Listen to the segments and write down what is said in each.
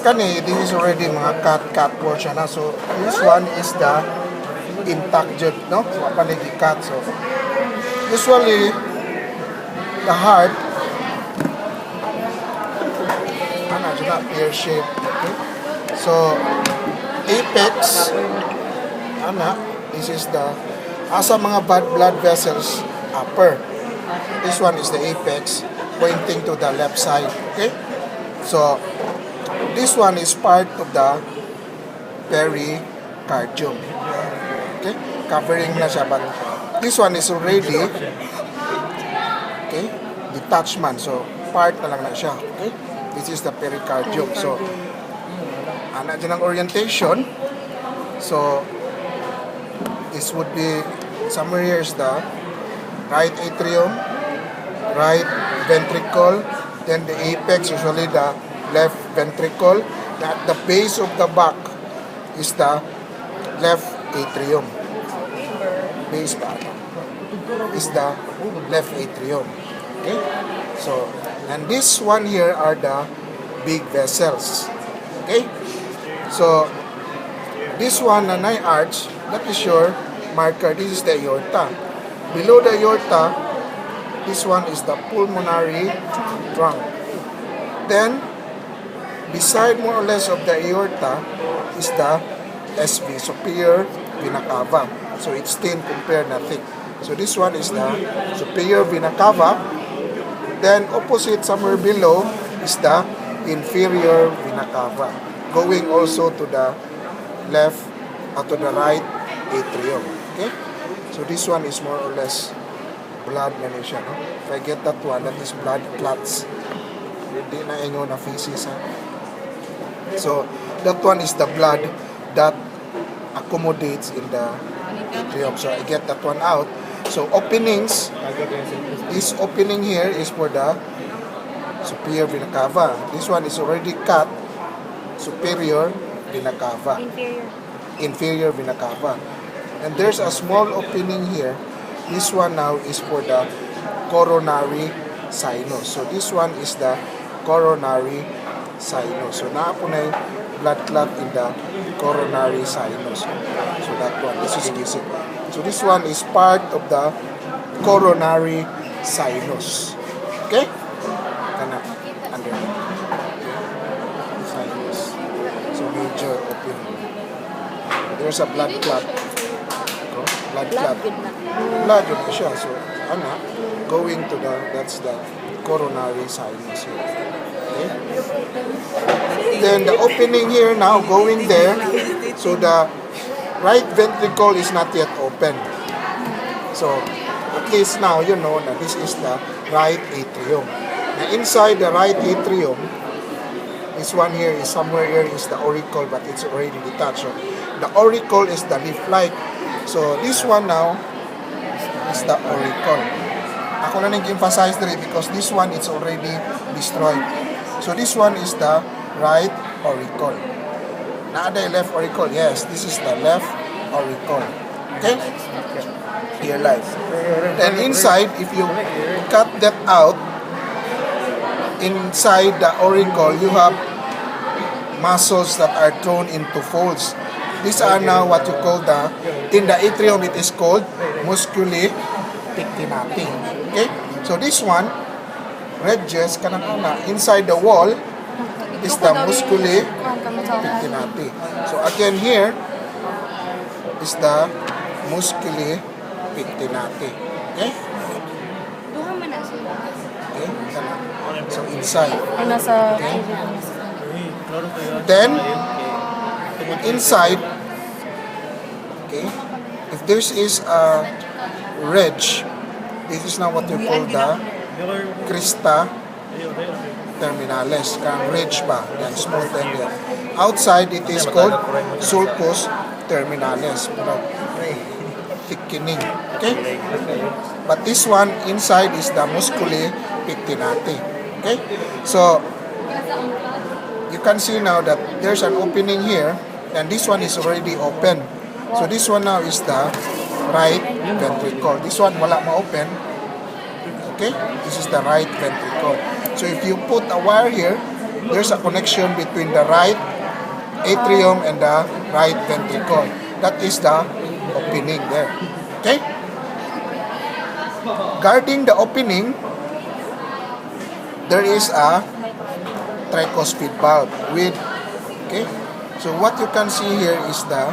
Kani, this is already mga cut portion na. So, this one is the intact jud, no? Wapa na gi-cut. So, usually, the heart, pear shape. Okay? So, apex, this is the, asa mga blood vessels, upper. This one is the apex, pointing to the left side. Okay? So, this one is part of the pericardium. Okay? Covering na siya, but this one is already, okay, detachment. So, part na lang na siya. Okay? This is the pericardium. So, dyan ang orientation. So, this would be, somewhere here is the right atrium, right ventricle, then the apex, usually the left ventricle. At the base of the back is the left atrium. Base back is the left atrium. Okay? So, and this one here are the big vessels. Okay? So, this one na arch, that is your marker. This is the aorta. Below the aorta, this one is the pulmonary trunk. Then, beside more or less of the aorta is the SV, superior vena cava. So, it's thin compared na thick. So, this one is the superior vena cava. Then, opposite somewhere below is the inferior vena cava, going also to the left or to the right atrium. Okay? So this one is more or less blood na siya, no? If I get that one, that is blood clots. Hindi na inyo na feces, ha? So, that one is the blood that accommodates in the atrium. So, I get that one out. So, openings, this opening here is for the superior vena cava. This one is already cut, superior vena cava. Inferior vena cava. And there's a small opening here. This one now is for the coronary sinus. So this one is the coronary sinus. So naapo na yung blood clot in the coronary sinus. So that one, this is basic. So this one is part of the coronary sinus. Okay? Kana, under sinus. So major opening. There's a blood clot. Blood clot. Blood yun na siya. So, going to the, that's the coronary sinus here. Okay? Then the opening here now, going there, so the right ventricle is not yet open. So, at least now you know that this is the right atrium. Now, inside the right atrium, this one here is somewhere here is the auricle, but it's already detached. So, the auricle is the leaf-like. So, this one now is the auricle. Ako na nag-emphasize dito because this one is already destroyed. So, this one is the right auricle. Naada left auricle? Yes, this is the left auricle. Okay? Here lies. Then inside, if you cut that out, inside the auricle, you have muscles that are thrown into folds. These are now what you call the, in the atrium it is called musculi pectinati. Okay? So this one, ridges, inside the wall is the musculi pectinati. So again here is the musculi pectinati. Okay? Okay? So inside. Okay? Then, inside, okay, if this is a ridge, this is now what we call the crista terminalis, kang ridge ba, yan, smooth end yan. Outside, it is called sulcus terminalis, thickening, okay? But this one, inside is the musculi pectinati, okay? So, you can see now that there's an opening here, and this one is already open. So this one now is the right ventricle. This one wala ma-open. Okay? This is the right ventricle. So if you put a wire here, there's a connection between the right atrium and the right ventricle. That is the opening there. Okay? Guarding the opening, there is a tricuspid valve with, okay? So what you can see here is the,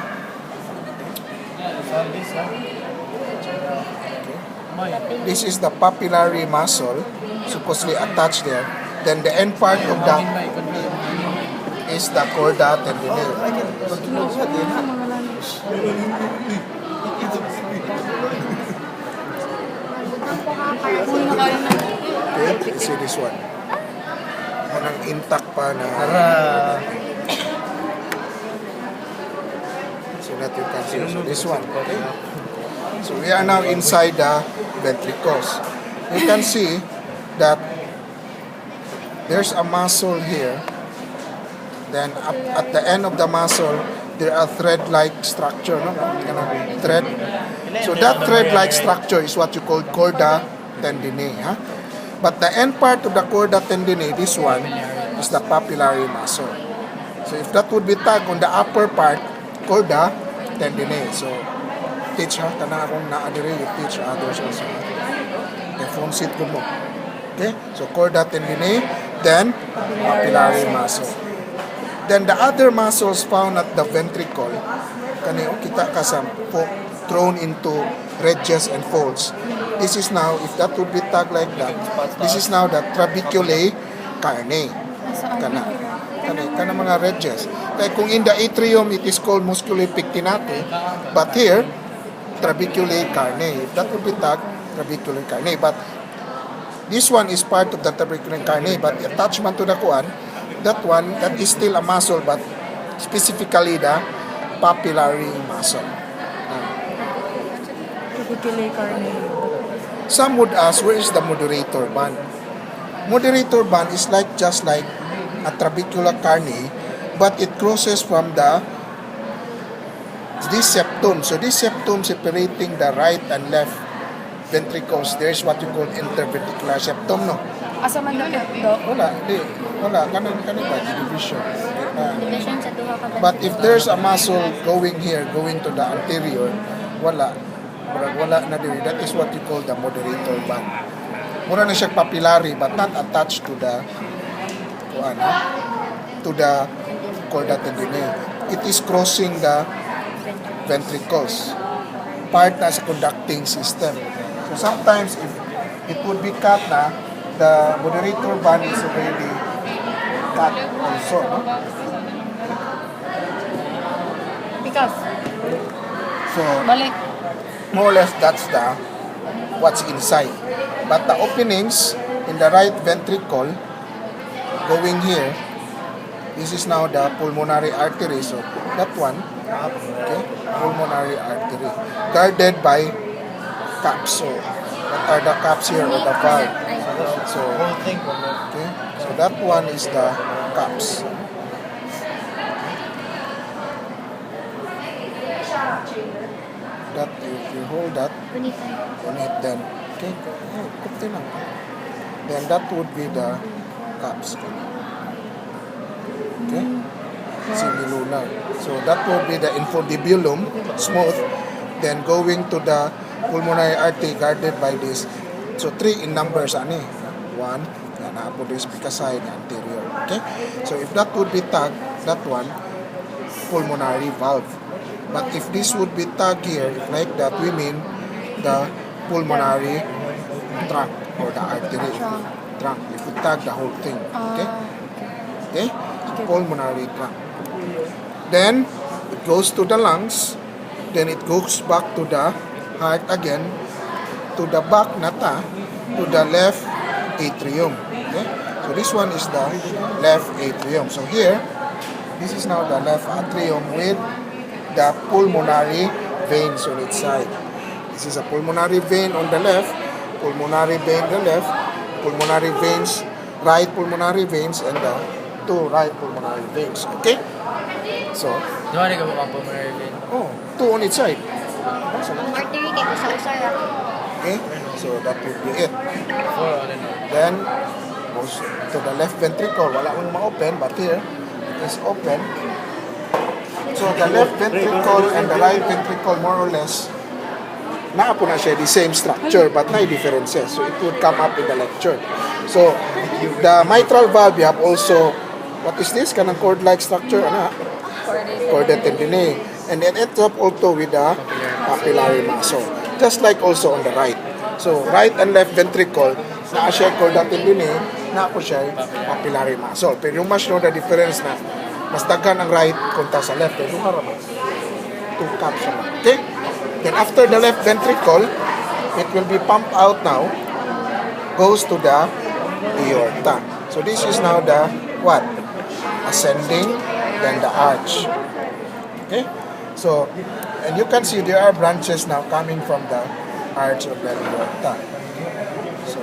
this is the papillary muscle supposedly attached there. Then the end part of that is the chorda tendineae. Okay, you see this one. Anong intact pa na. So that you can see. So this one. Okay. So we are now inside the ventricles. You can see that there's a muscle here. Then at the end of the muscle, there are thread-like structure. No? Thread. So that thread-like structure is what you call chorda tendineae. Huh? But the end part of the chorda tendineae, this one, is the papillary muscle. So if that would be tagged on the upper part, chorda tendineae. So teach ha, tanang akong naadiri, you teach others also. Okay, phone seat ko mo. Okay, so chorda tendineae, then papillary muscle. Then the other muscles found at the ventricle, kaniyo kita kasam thrown into ridges and folds. This is now, if that would be tagged like that, this is now the trabeculae carneae. Kana mga ridges. Kaya kung in the atrium, it is called musculae pectinate, but here, trabeculae carneae. If that would be tagged, trabeculae carneae. But this one is part of the trabeculae carneae, but attachment to the kuan, that one, that is still a muscle, but specifically the papillary muscle. Some would ask, where is the moderator band? Moderator band is like just like a trabecular carneae, but it crosses from this septum. So this septum separating the right and left ventricles, there is what you call interventricular septum, no? Asa man dapat do? Wala, kanan ba, division. Division sa duha ka. But if there's a muscle going here, going to the anterior, wala na diri. That is what you call the moderator band. Mura na siya papillary but not attached to the chorda tendineae. It is crossing the ventricles. Part na sa conducting system. So sometimes if it would be cut na, the moderator band is already cut also, no? Because So balik. more or less that's what's inside. But the openings in the right ventricle going here, this is now the pulmonary artery. So that one, okay, pulmonary artery, guarded by caps. So what are the caps here or the valve? So okay, so that one is the caps. That if you hold that, on it, then okay, kunti lang. Then that would be the caps. Okay, semilunar. So that would be the infundibulum, smooth. Then going to the pulmonary artery guarded by this. So 3 in numbers, ani. 1, and apo this side anterior. Okay, so if that would be tagged, that one, pulmonary valve. But if this would be tagged here, like that, we mean the pulmonary trunk or the artery trunk. If we tag the whole thing, okay? Okay? So pulmonary trunk. Then, it goes to the lungs. Then it goes back to the heart again. To the back nata, to the left atrium. Okay? So this one is the left atrium. So here, this is now the left atrium with the pulmonary veins on its side. This is a pulmonary vein on the left, pulmonary vein on the left, pulmonary veins, right pulmonary veins, and the 2 right pulmonary veins. Okay? So, Di ba ka mga pulmonary vein? 2 on its side. Artery kay usa-usa ra. Okay? So that would be it. 4 on and on. Then, goes to the left ventricle. Wala mong ma-open, but here, it is open. So the left ventricle and the right ventricle, more or less, naapo na siya the same structure, but may differences. So it would come up in the lecture. So the mitral valve, you have also, what is this? Kanang cord-like structure, ano? Chordae tendineae. And it ends up also with the papillary muscle. Just like also on the right. So right and left ventricle, naa siya chordae tendineae, naa po siya papillary muscle. Pero you must know the difference na mas daghan ang right kontra sa left. Pero haraman. Two cups siya. Okay? Then after the left ventricle, it will be pumped out now, goes to the aorta. So this is now the what? Ascending, then the arch. Okay? So, and you can see there are branches now coming from the arch of the aorta. So,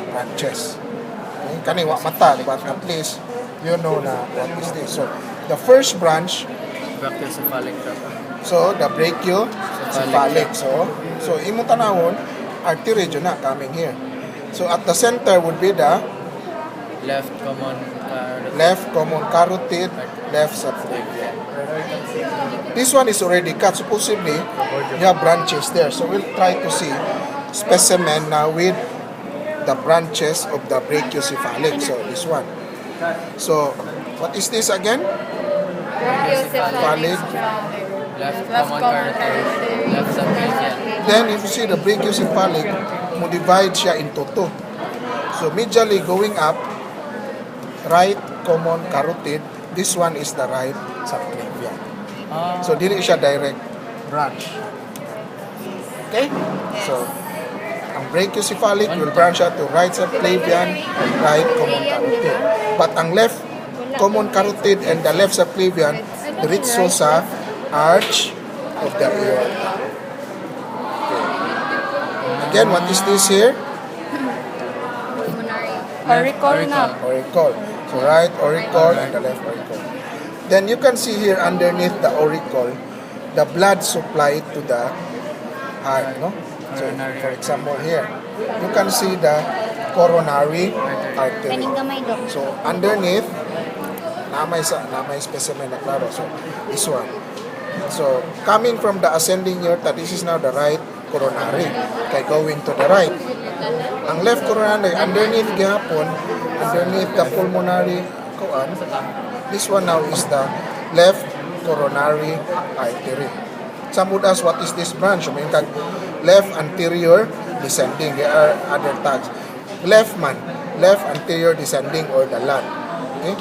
branches. Okay? Kaniwa mata, but at least you know na what is this. So, the first branch, Brachiocephalic trap. so the brachiocephalic. So imong tanawon, artery dyan na coming here. So at the center would be the Left common left common carotid, left subclavian. This one is already cut. Supposedly, you have branches there. So we'll try to see specimen now with the branches of the brachiocephalic. So this one. So what is this again? Cephalic. Left common carotid. Left subclavian. Then if you see the brachiocephalic, mo divide siya into two. So medially going up, right common carotid, this one is the right subclavian. So dili siya direct branch. Okay? So ang brachiocephalic will branch out to right subclavian, right common carotid. But ang left common carotid and the left subclavian diretso sa arch of the aorta. Again, what is this here? Auricle na. Auricle. So right auricle and the left auricle. Then you can see here underneath the auricle, the blood supply to the heart, no? So for example here, you can see the coronary artery. Kaning gamay, Dok. So underneath, namay specimen na klaro. So this one. So coming from the ascending aorta, this is now the right coronary. Okay, going to the right. Ang left coronary, underneath gihapon, underneath the pulmonary kuan, this one now is the left coronary artery. Some would ask, what is this branch? I mean, left anterior descending. There are other tags. Left anterior descending or the LAD. Okay?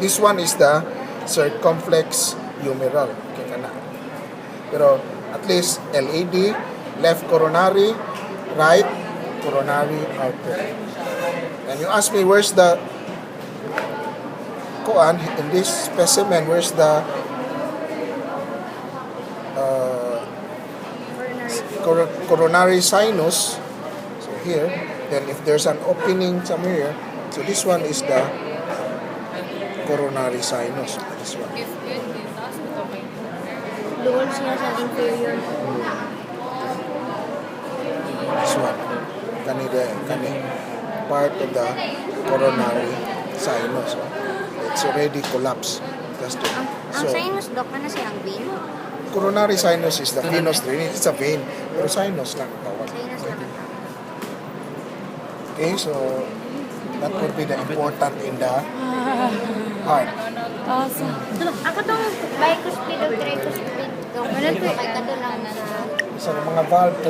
This one is the circumflex humeral. Okay, kana. Pero at least LAD, left coronary, right coronary artery. And you ask me, where's the kuan in this specimen? Where's the coronary sinus? So here, then if there's an opening somewhere, so this one is the coronary sinus. This one. Doon siya sa inferior. This one. Kani part of the coronary sinus. It's already collapsed. That's the, Ang sinus, Dok, ano siyang vein? coronary sinus is the venous drainage. It's a vein. Pero sinus lang tawag. Sinus lang. Okay, so that would be the important in the heart. Awesome. Ako tong bicuspid o tricuspid. Dok, ano to? Kay kato lang sa So, mga valve to